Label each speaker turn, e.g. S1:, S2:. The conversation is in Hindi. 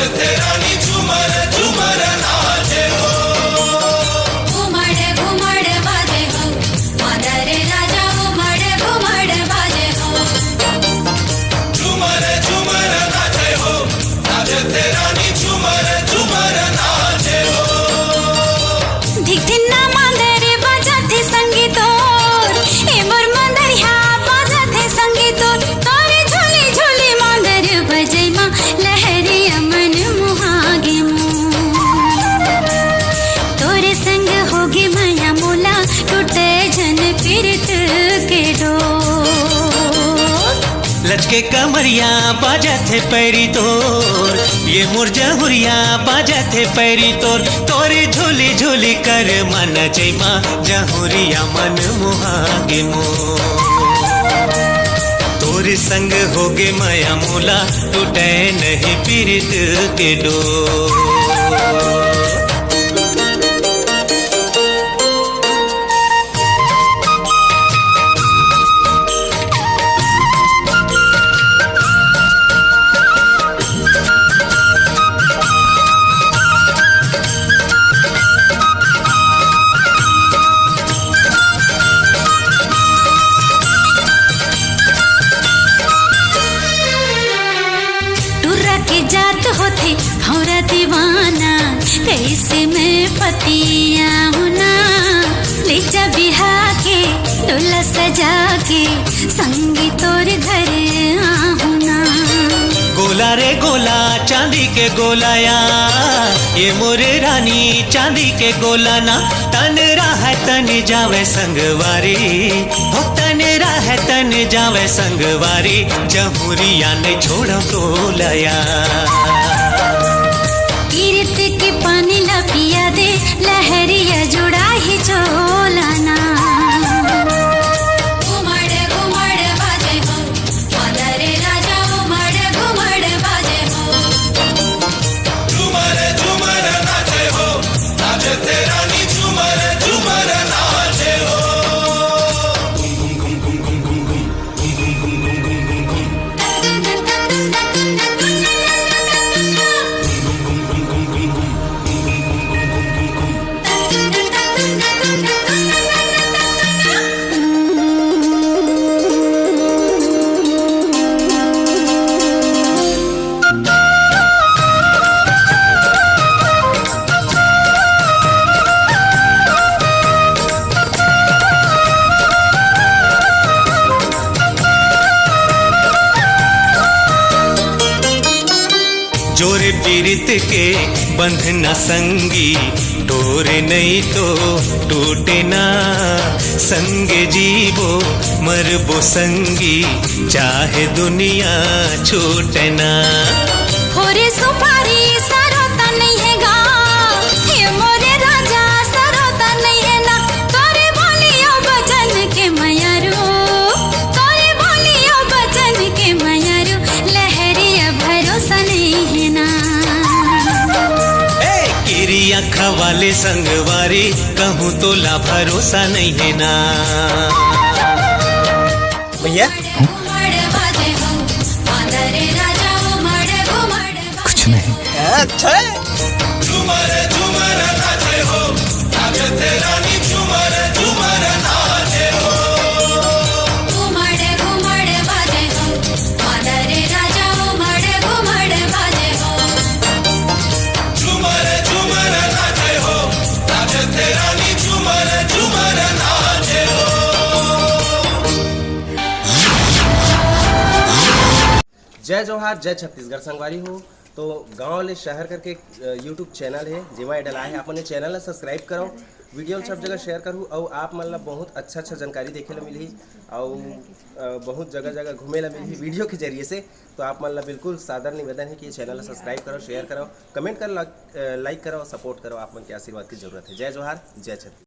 S1: नाचते रानी झूमर झूमर नाचे हो।
S2: घुमड़ घुमड़ बाजे हो मादर राजा घुमड़ घुमड़ बाजे हो।
S1: झूमर झूमर नाचे हो नाचते रानी झूमर झूमर नाचे हो।
S2: धिकधिन्ना मादर बाजाते संगीतोर ए मोर मादरिया बाजाते संगीतोर तोरे झोली झोली मादर बजै मा लहरी अमन मुहागे तोरे संग होगे माया मोला टूटे जन पीरत के डोर।
S3: लचके कमरिया बाजा थे पैरी तोर, ये मोर जहुरिया बाजा थे पैरी तोर। तोरे झोली झोली कर मन जैमा जहुरिया मन मुहागे मोर। तोरे संग होगे माया मोला टूटे नहीं पीरित के डोर।
S2: जात होते भौरा दीवाना कैसे मैं पतिया होना ले जा बिहा के डोला सजा के संगी तोर घर आहुना।
S3: गोला रे गोला चांदी के गोलाया ये मोरे रानी चांदी के गोला ना। तन राह तन जावे संगवारी हो तन राह तन जावे संगवारी जहुरिया ने छोड़ो गोलाया।
S2: कीर्त के पानी ला पिया दे लहरिया जुड़ा ही चोलाना। घुमड़ घुमड़ बाजे हो मादर राजा घुमड़ घुमड़ बाजे हो।
S1: झूमर झूमर नाचे हो नाचते रानी झूमर झूमर नाचे हो।
S3: जोरे पीरित के बंधना संगी डोरे नहीं तो टूटे ना। संगे जीवो मरबो संगी चाहे दुनिया छूटे ना।
S2: होरे सुपारी सरोता नहीं है गा ये मोरे राजा सरोता नहीं है ना। तोरे बोलियो बचन के मयारू तोरे बोलियो बचन के मयारू लहरिया भरोसा नहीं है ना।
S3: किरिया खवाले संगवारी कहूँ तो ला भरोसा नहीं है ना। भैया
S4: कुछ नहीं।
S3: अच्छा
S1: झूमर झूमर नाचे हो नाचते रानी झूमर झूमर नाचे हो।
S2: घुमड़ घुमड़ बाजे हो मादर राजा घुमड़ घुमड़ बाजे हो।
S1: झूमर झूमर नाचे हो नाचते रानी झूमर झूमर नाचे हो।
S5: जय जोहार जय छत्तीसगढ़ संगवारी हो। तो गांव ले शहर करके यूट्यूब चैनल है जेमा डला है अपने चैनल ला सब्सक्राइब करो वीडियो सब जगह शेयर करूँ और आप मन ला बहुत अच्छा जानकारी देखे ला मिली और बहुत जगह जगह घूमे ला मिली वीडियो के जरिए से। तो आप मन ला बिल्कुल सादर निवेदन है कि ये चैनल ला सब्सक्राइब करो शेयर करो कमेंट करो लाइक करो सपोर्ट करो। आप मन के आशीर्वाद की जरूरत है। जय जोहार जय छत्तीसगढ़।